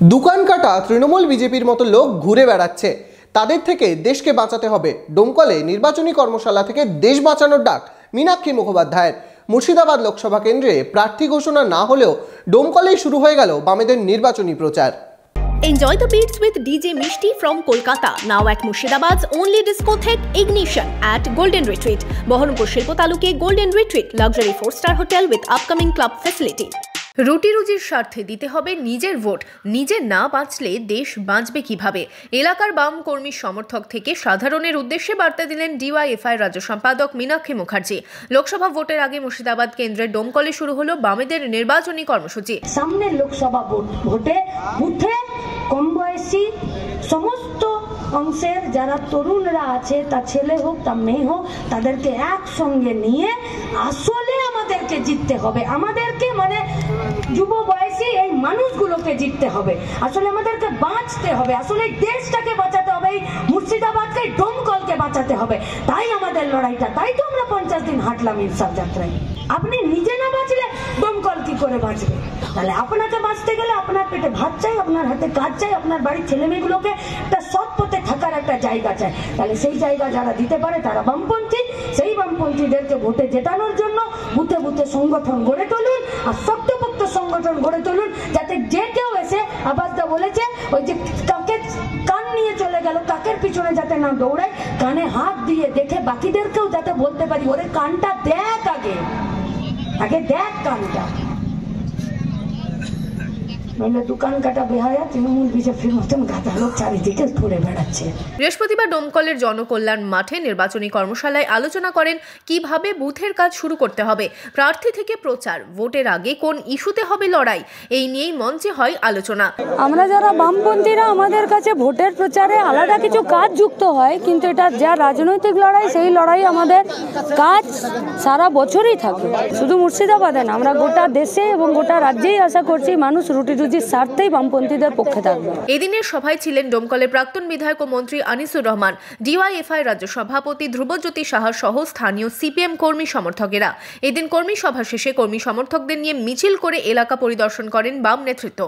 দোকান কাটা তৃণমূল বিজেপির মতো লোক ঘুরে বেড়াচ্ছে, তাদের থেকে দেশকে বাঁচাতে হবে। ডোমকলে নির্বাচনী কর্মশালা থেকে দেশ বাঁচানোর ডাক মীনাক্ষী মুখোপাধ্যায়ের। মুর্শিদাবাদ লোকসভা কেন্দ্রে প্রার্থী ঘোষণা না হলেও ডোমকলেই শুরু হয়ে গেল বামেদের নির্বাচনী প্রচার। Enjoy the beats with DJ Mishti from Kolkata, now at Murshidabad's only discotheque Ignition at Golden Retreat, Bohormpur Shilpo Taluke Golden Retreat, luxury 4-star hotel with upcoming club facility. রুটি রুজির স্বার্থে দিতে হবে নিজের ভোট, নিজে না বাঁচলে দেশ বাঁচবে কিভাবে? এলাকার বাম কর্মী সমর্থক থেকে সাধারণের উদ্দেশ্যে বার্তা দিলেন ডিওয়াইএফআই রাজ্য সম্পাদক মীনাক্ষী মুখার্জি। লোকসভা ভোটের আগে মুর্শিদাবাদ কেন্দ্রের ডোমকলে শুরু হলো বামেদের নির্বাচনী কর্মসূচি। সামনে লোকসভা ভোটে বুথে কম বয়সী সমস্ত অংশের যারা তরুণরা আছে, তা ছেলে হোক তা মেয়ে হোক, তাদেরকে একসঙ্গে নিয়ে আসলে আমাদেরকে জিততে হবে। আমাদেরকে মানে যুব বয়সী এই মানুষগুলোকে জিততে হবে। আসলে আমাদেরকে বাঁচতে হবে, আসলে দেশটাকে বাঁচাতে হবে, এই মুর্শিদাবাদকে ডোমকলকে বাঁচাতে হবে। তাই আমাদের লড়াইটা, তাই তো আমরা 50 দিন হাঁটলাম ইনসাফ যাত্রায়। আপনি নিজে না বাঁচলে ডোমকল কি করে বাঁচবে? তাহলে আপনাকে বাঁচতে গেলে আপনার পেটে ভাত চাই, আপনার হাতে কাজ চাই, আপনার বাড়ির ছেলে মেয়েগুলোকে একটা সৎ পথে থাকার একটা জায়গা চাই। তাহলে সেই জায়গা যারা দিতে পারে তারা বামপন্থী। সেই বামপন্থীদেরকে ভোটে জেতানোর জন্য বুথে বুথে সংগঠন গড়ে তুলুন, আর শক্তপোক্ত সংগঠন গড়ে তুলুন, যাতে যে কেউ এসে আবাসদা বলেছে ওই যে কাকের কান নিয়ে চলে গেল, কাকের পিছনে যাতে না দৌড়ায়, কানে হাত দিয়ে দেখে বাকিদেরকেও যাতে বলতে পারি ওরে কানটা দেখ, আগে দেখ কানটা। বৃহস্পতিবার ডোমকলের জনকল্যাণ মাঠে নির্বাচনী কর্মশালায় আলোচনা করেন কিভাবে বুথের কাজ শুরু করতে হবে, প্রার্থী থেকে প্রচার, ভোটের আগে কোন ইস্যুতে হবে লড়াই, এই নিয়েই মঞ্চে হয় আলোচনা। আমরা যারা বামপন্থীরা, আমাদের কাছে ভোটের প্রচারে আলাদা কিছু কাজ যুক্ত হয়, কিন্তু এটা যা রাজনৈতিক লড়াই, সেই লড়াই আমাদের কাজ সারা বছরই থাকে। শুধু মুর্শিদাবাদে না, আমরা গোটা দেশে এবং গোটা রাজ্যেই আশা করছি মানুষ রুটি রুজির স্বার্থেই বামপন্থীদের পক্ষে থাকবে। এদিনের সভায় ছিলেন ডোমকলের প্রাক্তন বিধায়ক ও মন্ত্রী আনিসুর রহমান, ডিওয়াইএফআই রাজ্য সভাপতি ধ্রুবজ্যোতি সাহা সহ স্থানীয় সিপিএম কর্মী সমর্থকেরা। এদিন কর্মী সভা শেষে কর্মী সমর্থকদের নিয়ে মিছিল করে এলাকা পরিদর্শন করেন বাম নেতৃত্ব।